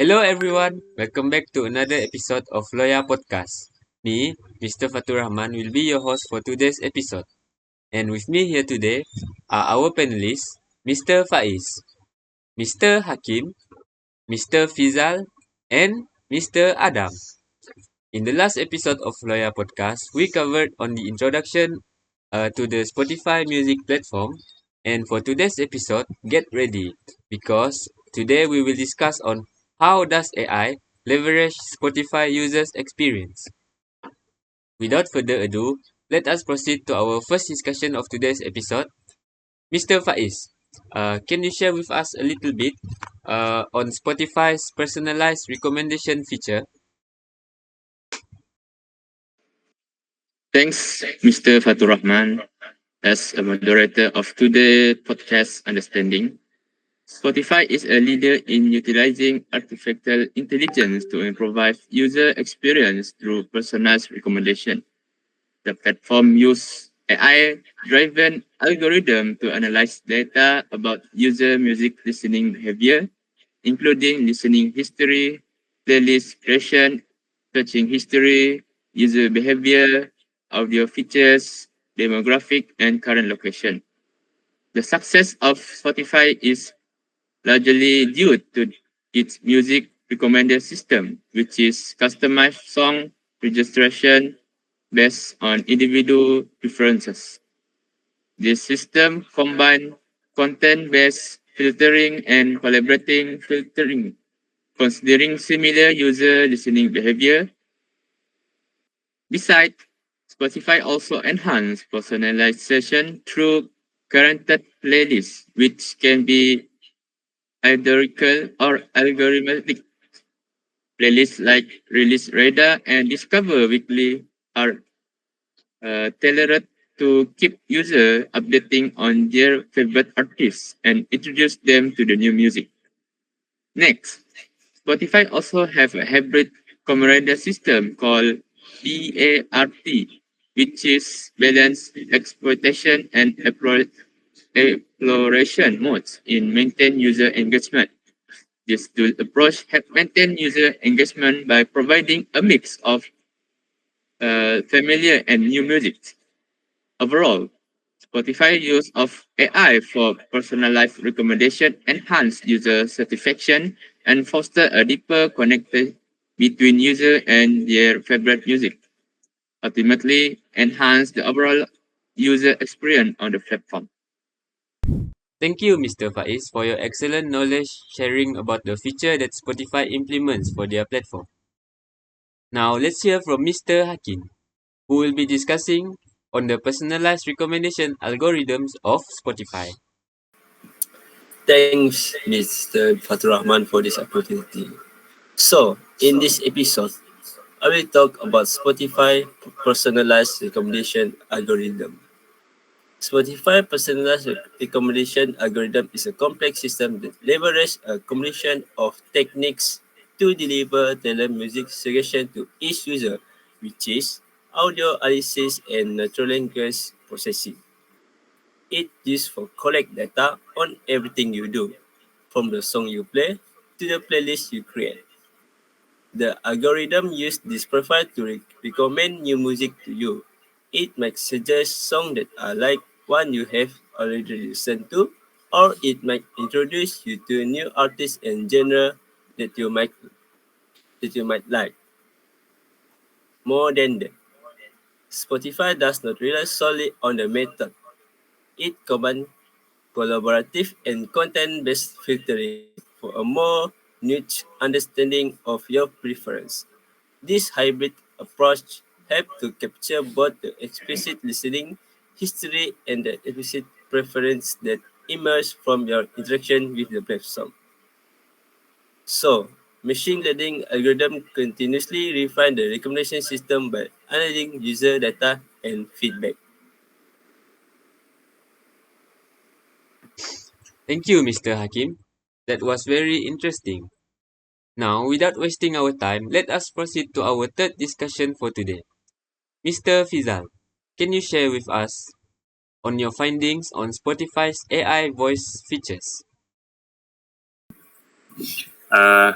Hello everyone, welcome back to another episode of Loya Podcast. Me, Mr. Fatur Rahman, will be your host for today's episode. And with me here today are our panelists, Mr. Faiz, Mr. Hakim, Mr. Fizal, and Mr. Adam. In the last episode of Loya Podcast, we covered on the introduction to the Spotify music platform. And for today's episode, get ready because today we will discuss on how does AI leverage Spotify users' experience. Without further ado, let us proceed to our first discussion of today's episode. Mr. Faiz, can you share with us a little bit on Spotify's personalized recommendation feature? Thanks, Mr. Fatur Rahman. As a moderator of today's podcast Understanding, Spotify is a leader in utilizing artificial intelligence to improve user experience through personalized recommendation. The platform uses AI-driven algorithm to analyze data about user music listening behavior, including listening history, playlist creation, searching history, user behavior, audio features, demographic, and current location. The success of Spotify is largely due to its music recommender system, which is customized song registration based on individual preferences. This system combines content-based filtering and collaborating filtering, considering similar user listening behavior. Besides, Spotify also enhances personalization through curated playlists, which can be hierarchical or algorithmic. Playlists like Release Radar and Discover Weekly are tailored to keep users updating on their favorite artists and introduce them to the new music. Next, Spotify also have a hybrid comrade system called BART, which is balance exploitation and exploration modes in maintain user engagement. This dual approach helps maintain user engagement by providing a mix of familiar and new music. Overall, Spotify use of AI for personalized recommendation enhance user satisfaction and foster a deeper connection between user and their favorite music. Ultimately, enhance the overall user experience on the platform. Thank you, Mr. Faiz, for your excellent knowledge sharing about the feature that Spotify implements for their platform. Now, let's hear from Mr. Hakim, who will be discussing on the personalized recommendation algorithms of Spotify. Thanks, Mr. Fatur Rahman, for this opportunity. So, in this episode, I will talk about Spotify personalized recommendation algorithm. Spotify personalized recommendation algorithm is a complex system that leverages a combination of techniques to deliver tailored music suggestion to each user, which is audio analysis and natural language processing. It used for collect data on everything you do, from the song you play to the playlist you create. The algorithm uses this profile to recommend new music to you. It might suggest songs that are like one you have already listened to, or it might introduce you to a new artist and genre that you might like. More than that, Spotify does not rely solely on the method. It combines collaborative and content-based filtering for a more nuanced understanding of your preference. This hybrid approach helps to capture both the explicit listening history and the implicit preference that emerge from your interaction with the platform. So, machine learning algorithm continuously refine the recommendation system by analyzing user data and feedback. Thank you, Mr. Hakim. That was very interesting. Now, without wasting our time, let us proceed to our third discussion for today. Mr. Fizal, can you share with us on your findings on Spotify's AI voice features?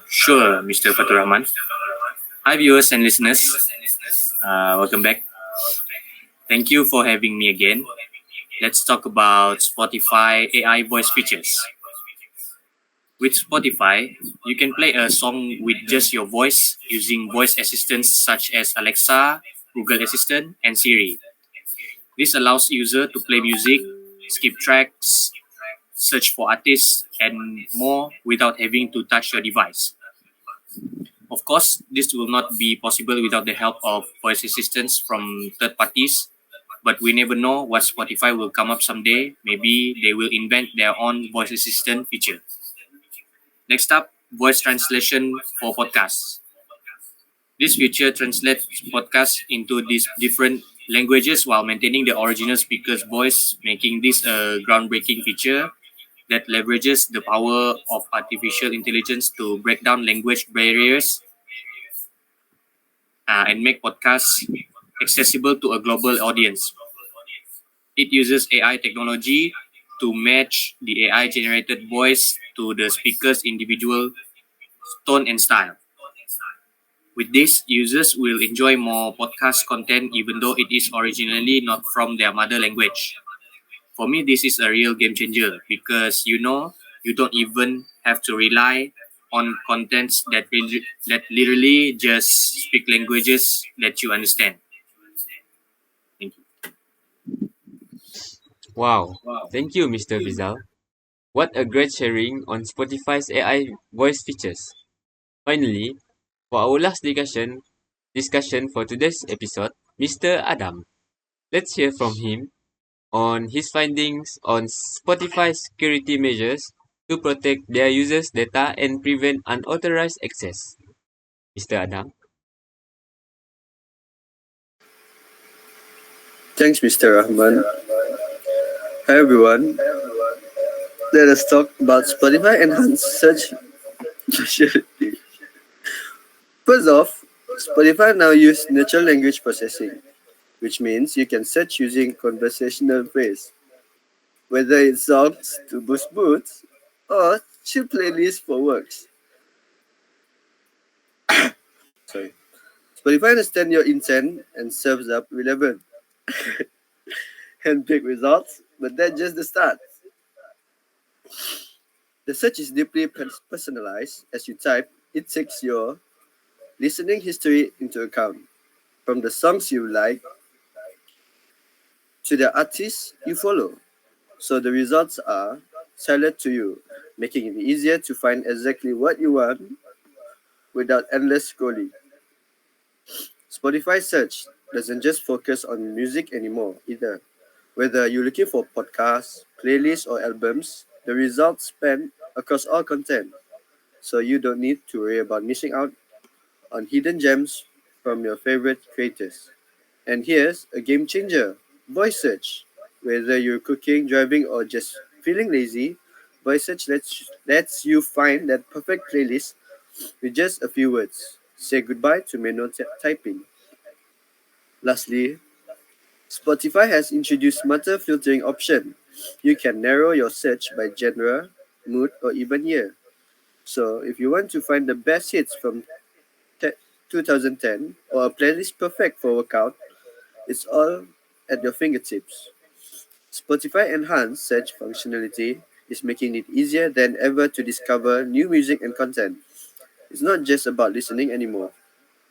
Sure, Mr. Fatur Rahman. Hi, viewers and listeners. Welcome back. Thank you for having me again. Let's talk about Spotify AI voice features. With Spotify, you can play a song with just your voice using voice assistants such as Alexa, Google Assistant, and Siri. This allows user to play music, skip tracks, search for artists, and more without having to touch your device. Of course, this will not be possible without the help of voice assistants from third parties, but we never know what Spotify will come up someday. Maybe they will invent their own voice assistant feature. Next up, voice translation for podcasts. This feature translates podcasts into these different languages while maintaining the original speaker's voice, making this a groundbreaking feature that leverages the power of artificial intelligence to break down language barriers and make podcasts accessible to a global audience. It uses AI technology to match the AI generated voice to the speaker's individual tone and style. With this, users will enjoy more podcast content even though it is originally not from their mother language. For me, this is a real game changer because you don't even have to rely on contents that literally just speak languages that you understand. Thank you. Wow. Thank you, Mr. Vizal. What a great sharing on Spotify's AI voice features. Finally, for our last discussion for today's episode, Mr. Adam. Let's hear from him on his findings on Spotify's security measures to protect their users' data and prevent unauthorized access. Mr. Adam. Thanks, Mr. Rahman. Hi, everyone. Let us talk about Spotify enhanced search functionality. First off, Spotify now uses natural language processing, which means you can search using conversational phrase, whether it's songs to boost moods or chill playlists for works. Sorry. Spotify understands your intent and serves up relevant handpicked results, but that's just the start. The search is deeply personalized. As you type, it takes your listening history into account, from the songs you like to the artists you follow. So the results are tailored to you, making it easier to find exactly what you want without endless scrolling. Spotify search doesn't just focus on music anymore either. Whether you're looking for podcasts, playlists, or albums, the results span across all content, so you don't need to worry about missing out on hidden gems from your favorite creators. And here's a game changer, voice search. Whether you're cooking, driving, or just feeling lazy, voice search lets you find that perfect playlist with just a few words. Say goodbye to manual typing. Lastly, Spotify has introduced smarter filtering option. You can narrow your search by genre, mood, or even year. So if you want to find the best hits from 2010 or a playlist perfect for workout, it's all at your fingertips. Spotify enhanced search functionality is making it easier than ever to discover new music and content. It's not just about listening anymore.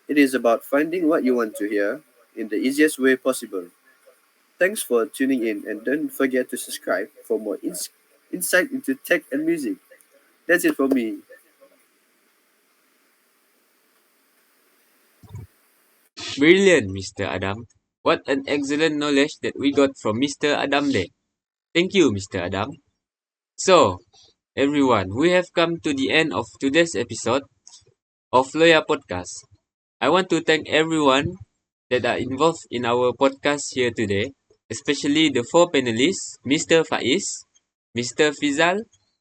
It is about finding what you want to hear in the easiest way possible. Thanks for tuning in and don't forget to subscribe for more insight into tech and music. That's it for me. Brilliant, Mr. Adam. What an excellent knowledge that we got from Mr. Adam there. Thank you, Mr. Adam. So, everyone, we have come to the end of today's episode of Loya Podcast. I want to thank everyone that are involved in our podcast here today, especially the four panelists, Mr. Faiz, Mr. Fizal,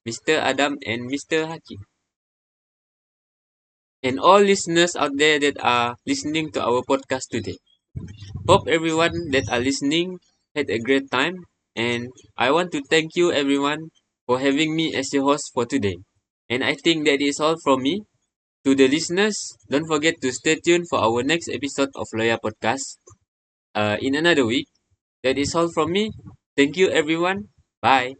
Mr. Adam, and Mr. Hakim. And all listeners out there that are listening to our podcast today. Hope everyone that are listening had a great time, and I want to thank you everyone for having me as your host for today. And I think that is all from me. To the listeners, don't forget to stay tuned for our next episode of Loya Podcast in another week. That is all from me. Thank you, everyone. Bye.